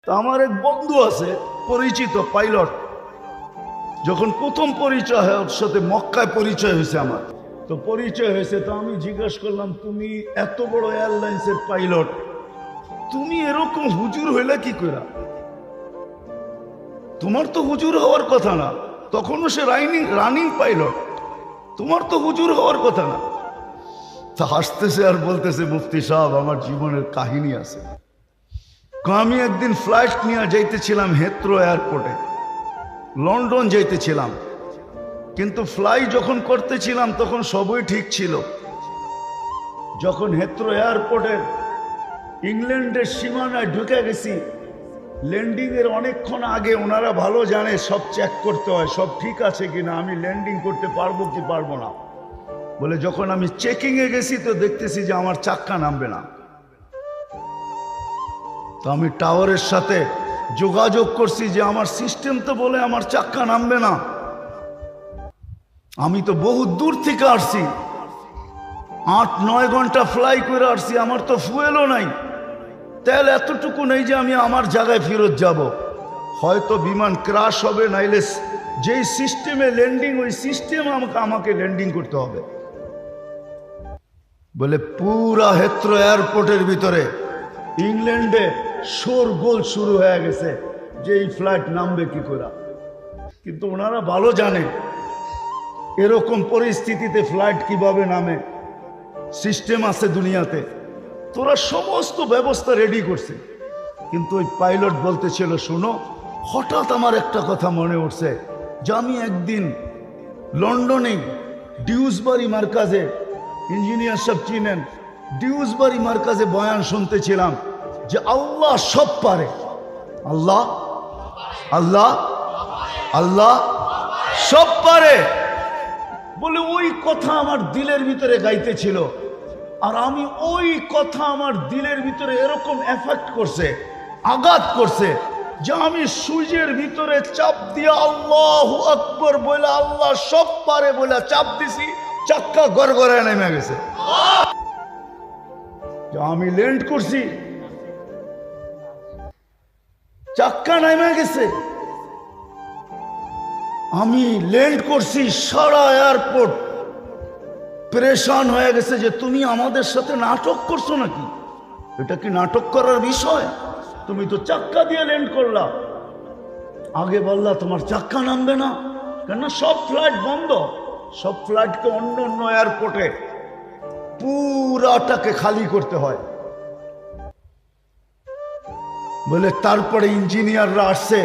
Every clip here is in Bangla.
তা আমার এক বন্ধু আছে পরিচিত পাইলট, যখন প্রথম পরিচয় হয় ওর সাথে মক্কায় পরিচয় হয়েছে আমার, তো পরিচয় হয়েছে, তো আমি জিজ্ঞাসা করলাম তুমি এত বড় এয়ারলাইন্সের পাইলট, তুমি এরকম হুজুর হইলে কি করে? তোমার তো হুজুর হওয়ার কথা না, তখনও সে রানিং পাইলট, তোমার তো হুজুর হওয়ার কথা না। তা হাসতেছে আর বলতেছে মুফতি সাহেব আমার জীবনের কাহিনী আছে। আমি একদিন ফ্লাইট নিয়ে যাইতেছিলাম হেথ্রো এয়ারপোর্টে, লন্ডন যাইতেছিলাম, কিন্তু ফ্লাই যখন করতেছিলাম তখন সবই ঠিক ছিল। যখন হেথ্রো এয়ারপোর্টের ইংল্যান্ডের সীমানায় ঢুকে গেছি, ল্যান্ডিং এর অনেকক্ষণ আগে ওনারা ভালো জানে সব চেক করতে হয় সব ঠিক আছে কিনা, আমি ল্যান্ডিং করতে পারবো কি পারবো না। বলে যখন আমি চেকিং এ গেছি তো দেখতেছি যে আমার চাক্কা নামবে না। তো আমি টাওয়ারের সাথে যোগাযোগ করছি যে আমার সিস্টেম তো বলে আমার চাক্কা নামবে না, আমি তো বহু দূর থেকে আসছি, 8-9 ঘন্টা ফ্লাই করে আসছি, আমার তো ফুয়েলও নাই, তেল এতটুকু নেই যে আমি আমার জায়গায় ফেরত যাব। হয়তো বিমান ক্রাশ হবে, নাইলে যেই সিস্টেমে ল্যান্ডিং ওই সিস্টেম আমাকে ল্যান্ডিং করতে হবে। বলে পুরা হেথ্রো এয়ারপোর্টের ভিতরে ইংল্যান্ডে শোরগোল শুরু হয়ে গেছে যে এই ফ্লাইট নামবে কি করে। কিন্তু ওনারা ভালো জানে এরকম পরিস্থিতিতে ফ্লাইট কিভাবে নামে, সিস্টেম আছে দুনিয়াতে, তোরা সমস্ত ব্যবস্থা রেডি করছে। কিন্তু ওই পাইলট বলতেছিল শোনো, হঠাৎ আমার একটা কথা মনে উঠছে যে আমি একদিন লন্ডনে ডিউসবারি মার্কাজে, ইঞ্জিনিয়ার সব চিনেন, ডিউসবারি মার্কাজে বয়ান শুনতেছিলাম যে আল্লাহ সব পারে, আল্লাহ আল্লাহ আল্লাহ সব পারে। বলে ওই কথা আমার দিলের ভিতরে গাইতেছিল, আর আমি ওই কথা আমার দিলের ভিতরে এরকম এফেক্ট করছে, আঘাত করছে যে আমি সূর্যের ভিতরে চাপ দিয়ে আল্লাহু আকবার বলে আল্লাহ সব পারে বলে চাপ দিছি, চাক্কা গড়গড়ায় নেমে গেছে। আমি ল্যান্ড করছি, চাক্কা নেমে গেছে, আমি ল্যান্ড করছি, সারা এয়ারপোর্ট পরেশান হয়ে গেছে যে তুমি আমাদের সাথে নাটক করছো নাকি, এটা কি নাটক করার বিষয়? তুমি তো চাক্কা দিয়ে ল্যান্ড করলা, আগে বললা তোমার চাক্কা নামবে না, কেননা সব ফ্লাইট বন্ধ, সব ফ্লাইটকে অন্য অন্য এয়ারপোর্টে পুরাটাকে খালি করতে হয়। বলে তারপরে ইঞ্জিনিয়াররা আসছে,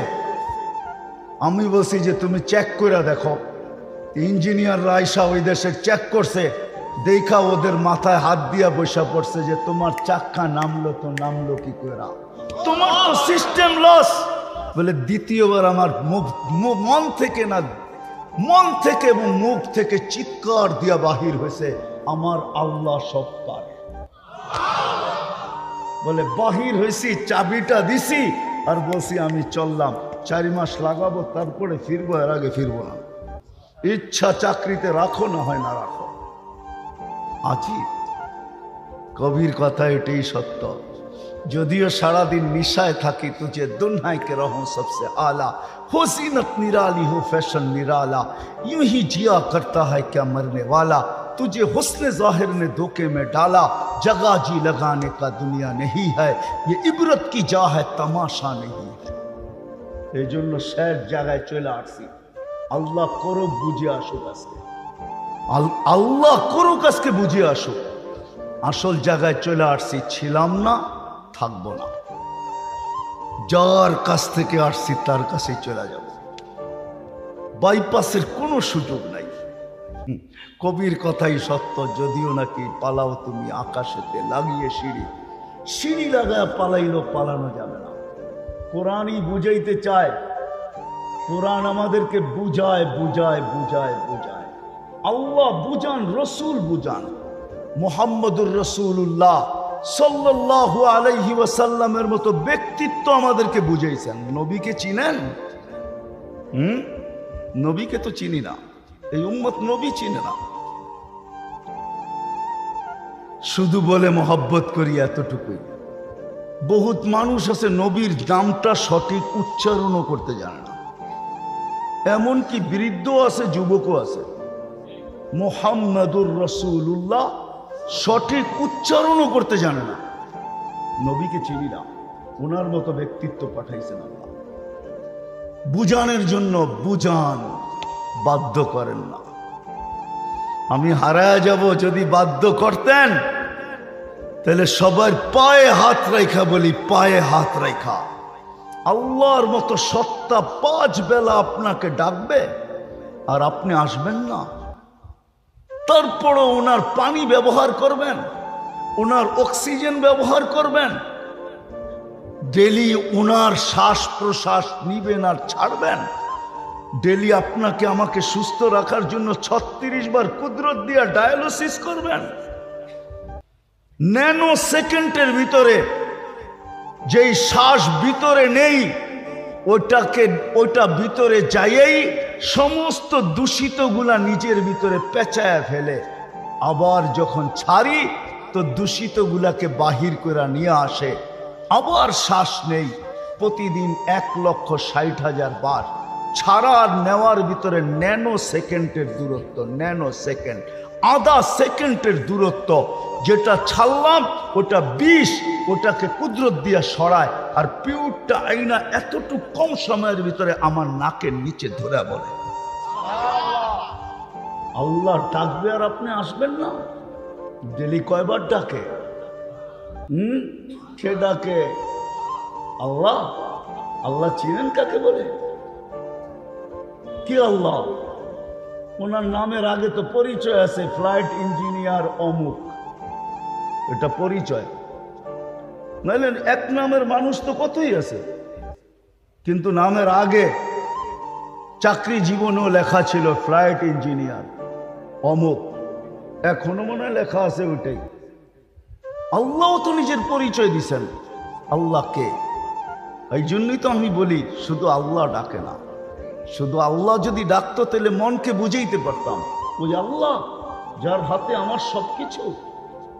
আমি বলছি যে তুমি চেক করে দেখো। ইঞ্জিনিয়াররা আইসা ওই দেশে চেক করছে, দেখা ওদের মাথায় হাত দিয়া বসা পড়ছে যে তোমার চাক্কা নামলো তো নামলো কি করে, তোমার তো সিস্টেম লস। বলে দ্বিতীয়বার আমার মন থেকে না, মন থেকে এবং মুখ থেকে চিৎকার দিয়া বাহির হয়েছে আমার আল্লাহ সব পারে। বলে বাহির হয়েছি, চাবিটা দিছি আর বলছি আমি চললাম, 4 মাস লাগাবো তারপরে ফিরবো, এর আগে ফিরবো না। ইচ্ছা চাকরিতে রাখো না হয় না রাখো। আজি কবির কথা এটাই সত্য। যদিও সারাদিন নিশায় থাকি, তুঝে দুনিয়ায় কে রহো সবসে আলা, हो जीनत निराली हो फैशन निराला, यूं ही जिया करता है क्या मरने वाला, तुझे हुस्न जाहिर ने धोखे में डाला, जगह जी लगाने का दुनिया नहीं है, ये इबरत की जा है तमाशा नहीं है। এই জন্য শেষ জায়গায় চলে আসছি, আল্লাহ করুক বুঝে আসুক আজকে, আল্লাহ করুক আজকে বুঝে আসুক। আসল জায়গায় চলে আসছি, ছিলাম না, থাকবো না, যার কাছ থেকে আসছি তার কাছে চলে যাব, বাইপাসের কোনো সুযোগ নাই। কবির কথাই সত্য, যদিও নাকি পালাও তুমি আকাশেতে লাগিয়ে সিঁড়ি, সিঁড়ি লাগায় পালাইলো পালানো যাবে না। কোরআনই বুঝাইতে চায়, কোরআন আমাদেরকে বুঝায় বুঝায় বুঝায় বুঝায়। আল্লাহ বুঝান, রসুল বুঝান, মুহাম্মদুর রাসূলুল্লাহ সাল্লাল্লাহু আলাইহি ওয়াসাল্লামের মতো ব্যক্তিত্ব আমাদেরকে বুঝাইছেন। নবীকে চিনেন? নবীকে তো চিনি না, এই উম্মত নবী চিনে না, শুধু বলে মহব্বত করি এতটুকুই। বহুত মানুষ আছে নবীর নামটা সঠিক উচ্চারণও করতে জানে না, এমনকি বৃদ্ধ আছে, যুবকও আছে। মুহাম্মাদুর রাসূলুল্লাহ সঠিক উচ্চারণও করতে জানে না। নবীকে চিনি না, ওনার মতো ব্যক্তিত্ব পাঠাইছেন আল্লাহ। বুঝানোর জন্য বুঝান, বাধ্য করেন না। আমি হারায় যাব যদি বাধ্য করতেন, তাহলে সবার পায়ে হাত রাখা বলি, পায়ে হাত রাখা। আল্লাহর মতো সত্তা 5 বেলা আপনাকে ডাকবে আর আপনি আসবেন না। তারপরও ওনার পানি ব্যবহার করবেন, ওনার অক্সিজেন ব্যবহার করবেন, ডেলি ওনার শ্বাস প্রশ্বাস নিবেন আর ছাড়বেন। ডেলি আপনাকে আমাকে সুস্থ রাখার জন্য 36 বার কুদরত দিয়া ডায়ালিসিস করবেন। ন্যানো সেকেন্ডের ভিতরে যেই শ্বাস ভিতরে নেই, ওইটা ভিতরে যাইয়েই সমস্ত দূষিতগুলা নিজের ভিতরে পেঁচায় ফেলে। আবার যখন ছাড়ি তো দূষিতগুলাকে বাহির করে নিয়ে আসে, আবার শ্বাস নেই। প্রতিদিন 1,60,000 বার ছাড়া আর নেওয়ার ভিতরে ন্যানো সেকেন্ডের দূরত্ব, ন্যানো সেকেন্ড, আধা সেকেন্ডের দূরত্ব। যেটা ছাড়লাম ওটা 20, ওটাকে কুদরত দিয়ে সরায়, আর পিউরটা আইনা এতটুকু কম সময়ের ভিতরে আমার নাকের নিচে ধরে বলে আল্লাহ ডাকবে আর আপনি আসবেন না। ডেলি কয়বার ডাকে? কে ডাকে? আল্লাহ। আল্লাহ চিনেন কাকে বলে? কি আল্লাহ? ওনার নামের আগে তো পরিচয় আছে, ফ্লাইট ইঞ্জিনিয়ার অমুক, এটা পরিচয়। নাইলে এক নামের মানুষ তো কতই আছে, কিন্তু নামের আগে চাকরি জীবনেও লেখা ছিল ফ্লাইট ইঞ্জিনিয়ার অমুক, এখনো মনে হয় লেখা আছে ওইটাই। আল্লাহ তো নিজের পরিচয় দিছেন। আল্লাহকে, এই জন্যই তো আমি বলি শুধু আল্লাহ ডাকে না। শুধু আল্লাহ যদি ডাকতো তাহলে মনকে বুঝাইতে পারতাম, ওই আল্লাহ যার হাতে আমার সবকিছু,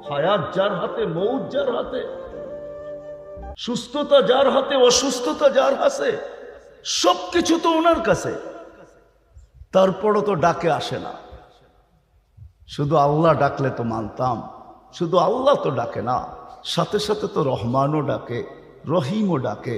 হায়াত যার হাতে, মৌত যার হাতে, সুস্থতা যার হাতে, অসুস্থতা যার হাতে, সবকিছু তো ওনার কাছে। তারপরও তো ডাকে আসে না। শুধু আল্লাহ ডাকলে তো মানতাম। শুধু আল্লাহ তো ডাকে না, সাথে সাথে তো রহমানও ডাকে, রহিমও ডাকে,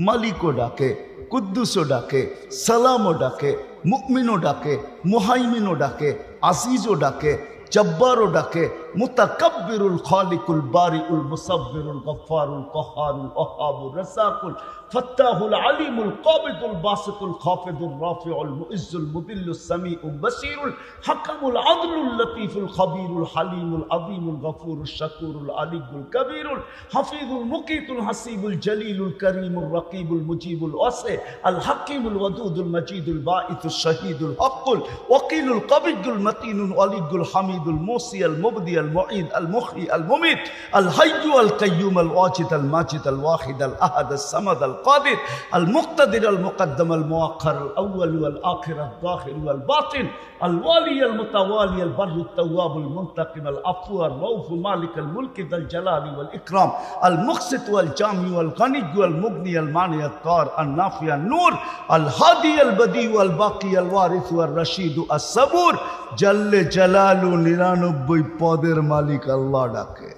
মালিকও ডাকে, কুদ্দুসও ডাকে, সালামও ডাকে, মুমিনও ডাকে, মুহাইমিনও ডাকে, আজিজও ডাকে, জব্বারও ডাকে, মুতাকাব্বিরুল খালিকুল বারিউল মুসাব্বিরুল গফফারুল কহারুল ওহাবুর রাসাকুল ফাত্তাহুল আলিমুল কাবিদুল বাসিতুল খাফিদুর রাফিউল মুইজ্জুল মুদিল্লুস সামিউল বাসীরুল হাকামুল আদলুল লতীফুল খবীরুল হালিমুল আযীমুল গফুরুশ শাকুরুল আলিয়ুল কবীরুল হাফিজুল মুকিতুল হাসিবুল জলিলুল করিমুর রকিবুল মুজিবুল ওয়াসি আল হাকিমুল ওয়াদুদুল মজিদুল বাঈসুশ শহীদুল হকুল ওয়াকিলুল কবিয়ুল মতিনুল ওয়ালিয়ুল হামিদুল মুসি আল মুবদি আল মুঈদ আল মুহয়ি আল মুমিত আল হাইয়্যু আল কাইয়্যুম আল ওয়াজিদ আল মাজিদ আল ওয়াহিদ আল আহাদ আল সামাদ আল القادر المقتدر المقدم المؤخر الأول والآخر الظاهر والباطن الوالي المتوالي البر التواب المنتقم العفو الرؤوف مالك الملك ذا الجلال والإكرام المقسط والجامع والغني والمغني المانع الضار النافع النور الهادي البديع الباقي الوارث والرشيد الصبور جل جلاله 99 পদের মালিক আল্লাহ ডাকে।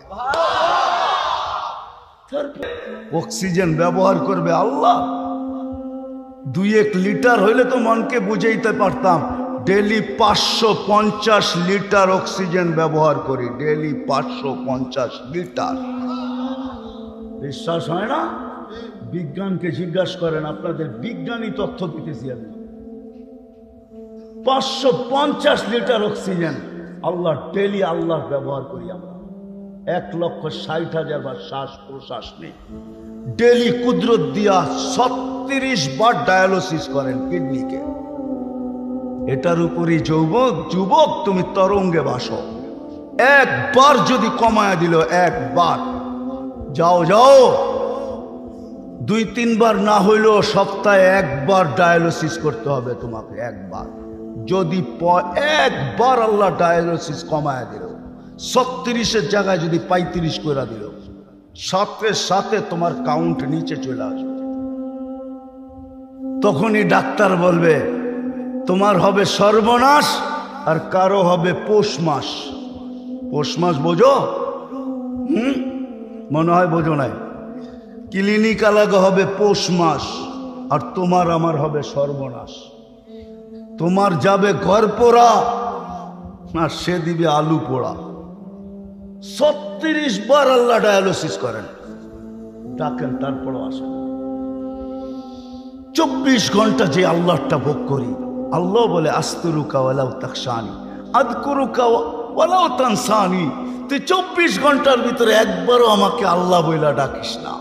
অক্সিজেন ব্যবহার করবে আল্লাহ। 2-1 লিটার হইলে তো মনকে বুঝাইতে পারতাম। ডেলি 550 লিটার অক্সিজেন ব্যবহার করি, ডেলি 550 লিটার। বিশ্বাস হয় না? বিজ্ঞানকে জিজ্ঞাসা করেন, আপনাদের বিজ্ঞানী তথ্য দিতেছি আমি। 550 লিটার অক্সিজেন আল্লাহ ডেলি আল্লাহ ব্যবহার করি আমরা। 1,60,000 বার শ্বাস প্রশ্বাস নেই। ডেলি কুদরত দিয়া 36 বার ডায়ালিসিস করেন কিডনিকে। এটার উপরই যুবক তুমি তরঙ্গে ভাসো। একবার যদি কমায় দিল, একবার যাও 2-3 বার না হইলেও সপ্তাহে একবার ডায়ালিসিস করতে হবে তোমাকে। একবার যদি একবার আল্লাহ ডায়ালিসিস কমায় দিল, 36-এর জায়গায় যদি 35 করে দিল, সাথে সাথে তোমার কাউন্ট নিচে চলে আসবে। তখনই ডাক্তার বলবে তোমার হবে সর্বনাশ, আর কারো হবে পৌষ মাস। পৌষ মাস বোঝো? মনে হয় বোঝো নাই। ক্লিনিক আলাদা হবে পৌষ মাস, আর তোমার আমার হবে সর্বনাশ। তোমার যাবে ঘর পোড়া, আর সে দিবে আলু পোড়া। 36 বার আল্লাহ ডায়ালিসিস করেন, ডাকেন, তারপরও আসেন। 24 ঘন্টা যে আল্লাহটা ভোগ করি, আল্লাহ বলে আস্তুরুকা ওয়ালাউ তাকশানি আযকুরুকা ওয়ালাউ তানসানি। তুই 24 ঘন্টার ভিতরে একবারও আমাকে আল্লাহ বইলা ডাকিস না।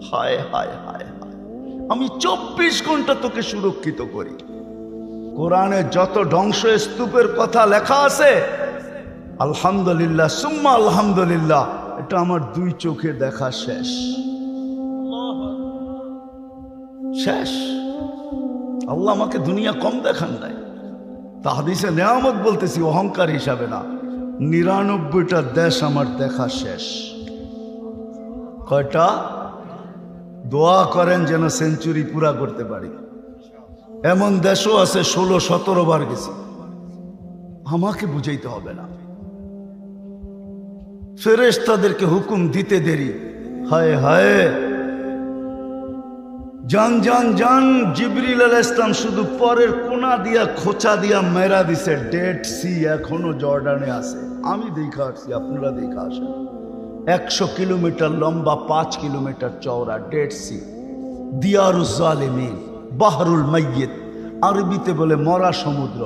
হায় হায় হায় হায়, আমি 24 ঘন্টা তোকে সুরক্ষিত করি। কোরআনে যত ধ্বংস স্তূপের কথা লেখা আছে, আলহামদুলিল্লাহ সুম্মা আলহামদুলিল্লাহ, এটা আমার 2 চোখে দেখা শেষ। শেষ। আল্লাহ আমাকে দুনিয়া কম দেখান নাই। তা হাদিসে নেয়ামত বলতেছি, অহংকার হিসাবে না। 99টা দেশ আমার দেখা শেষ। কয়টা? দোয়া করেন যেন সেঞ্চুরি পুরা করতে পারি। এমন দেশও আছে 16-17 বার গেছি। আমাকে বুঝাইতে হবে না। ফেরেশতাদেরকে হুকুম দিতে দেরি। হায় হায়, জান জান জান। জিবরিল আলাইহিস সালাম শুধু পরের কোনা দিয়া খোঁচা দিয়া মেরা দিছে। ডেড সি এখনো জর্ডানে আছে। আমি দেখা আসছি, আপনারা দেখা আসেন। 100 কিলোমিটার লম্বা, 5 কিলোমিটার চওড়া ডেড সি, দিয়ারুজ জালিমিন, বাহরুল মাইয়িত। আরবিতে বলে মরা সমুদ্র,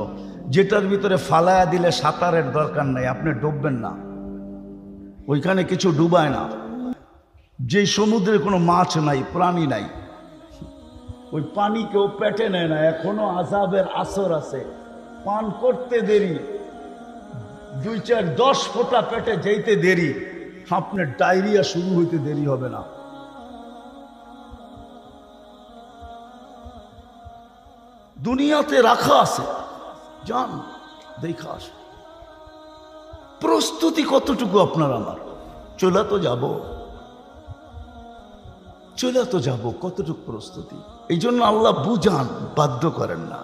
যেটার ভিতরে ফালায়া দিলে সাঁতারের দরকার নাই, আপনি ডুববেন না। ওইখানে কিছু ডুবায় না। যে সমুদ্রে কোনো মাছ নাই, প্রাণী নাই, ওই পানি কেউ পেটে নেয় না। এখনো আযাবের আসর আছে। পান করতে দেরি, 2-4-10 ফোঁটা পেটে যেতে দেরি, আপনার ডায়রিয়া শুরু হইতে দেরি হবে না। দুনিয়াতে রাখা আছে, যান দেখা আসে। প্রস্তুতি কতটুকু আপনার আমার? চলে তো যাব, চলে তো যাব, কতটুকু প্রস্তুতি? এই জন্য আল্লাহ বুঝান, বাধ্য করেন না।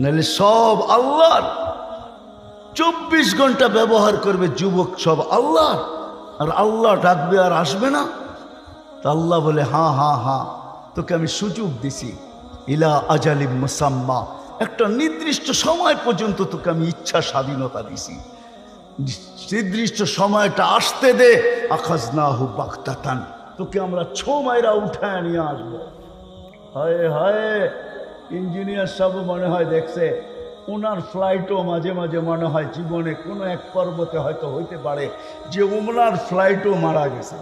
নাহলে সব আল্লাহর। 24 ঘন্টা ব্যবহার করবে যুবক, সব আল্লাহর। আর আল্লাহ ডাকবে আর আসবে না। তা আল্লাহ বলে হ্যাঁ হ্যাঁ হ্যাঁ, তোকে আমি সুযোগ দিছি। ইলা আজালিম মুসাম্মা, একটা নির্দিষ্ট সময় পর্যন্ত তোকে আমি ইচ্ছা স্বাধীনতা দিছি। নির্দিষ্ট সময়টা আসতে দে। আখাজনাহু বাগতাতান, তোকে আমরা ছো মাইরা উঠায় নিয়ে আসবো। হায় হায়, ইঞ্জিনিয়ার সব মনে হয় দেখছে, ওনার ফ্লাইটও মাঝে মাঝে মনে হয় জীবনে কোনো এক পর্বতে হয়তো হইতে পারে যে ওনার ফ্লাইটও মারা গেছে।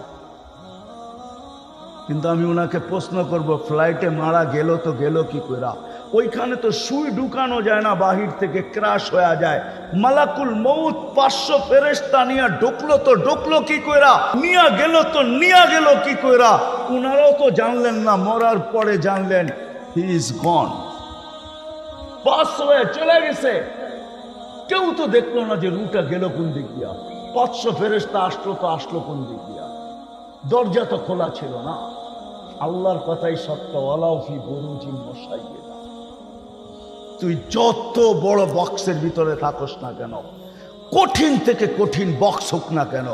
কিন্তু আমি ওনাকে প্রশ্ন করব, ফ্লাইটে মারা গেল তো গেল কি কইরা? ওইখানে তো সুই ঢুকানো যায় না, বাহির থেকে ক্রাশ হয়ে যায়। মালাকুল মউত 500 ফেরেশতা নিয়ে ঢুকলো তো ঢুকলো কি কইরা, নিয়া গেল তো নিয়া গেল কি কইরা? ওনারাও তো জানলেন না, মরার পরে জানলেন হি ইজ গন, পাস হয়ে চলে গেছে। কেউ তো দেখলো না যে রুটা গেল কোন দিক দিয়া। 500 ফেরেশতা আসলো তো আসলো কোন দিক দিয়া? দরজা তো খোলা ছিল না। আল্লাহর কথাই সত্য, ওয়ালাউ ফি বুরুজিন মুশাইয়্যিদা। তুই যত বড় বক্সের ভিতরে থাকস না কেন, কঠিন থেকে কঠিন বক্স হোক না কেন,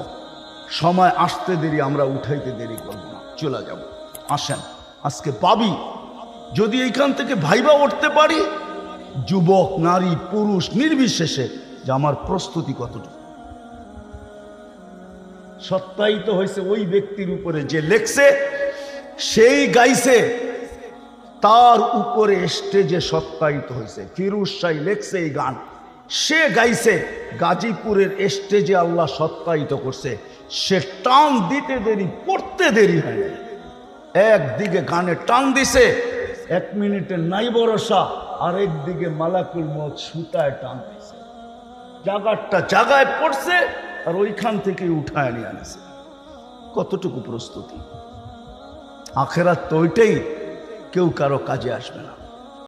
সময় আসতে দেরি, আমরা উঠাইতে দেরি করব না, চলে যাব। আসেন আজকে পাবি, যদি এইখান থেকে ভাইবা উঠতে পারি, যুবক নারী পুরুষ নির্বিশেষে, যে আমার প্রস্তুতি কতটুকু। সত্যায়িত হয়েছে ওই ব্যক্তির উপরে যে লেখছে, সেই গাইছে, তার উপরে স্টেজে সত্যায়িত হয়েছে। ফিরোজ শাহ লেখছে এই গান, সে গাইছে, গাজীপুরের স্টেজে আল্লাহ সত্যায়িত করছে। সে টান দিতে দেরি, পড়তে দেরি হয়। একদিকে গানে টান দিছে, 1 মিনিটের নাই ভরসা, আর একদিকে মালাকুল মউত সুতায় টান দিছে, জায়গাটা জায়গায় পড়ছে, আর ওইখান থেকে উঠায় নিয়ে আনছে। কতটুকু প্রস্তুতি? আখেরাত তো ওইটাই, কেউ কারো কাজে আসবে না।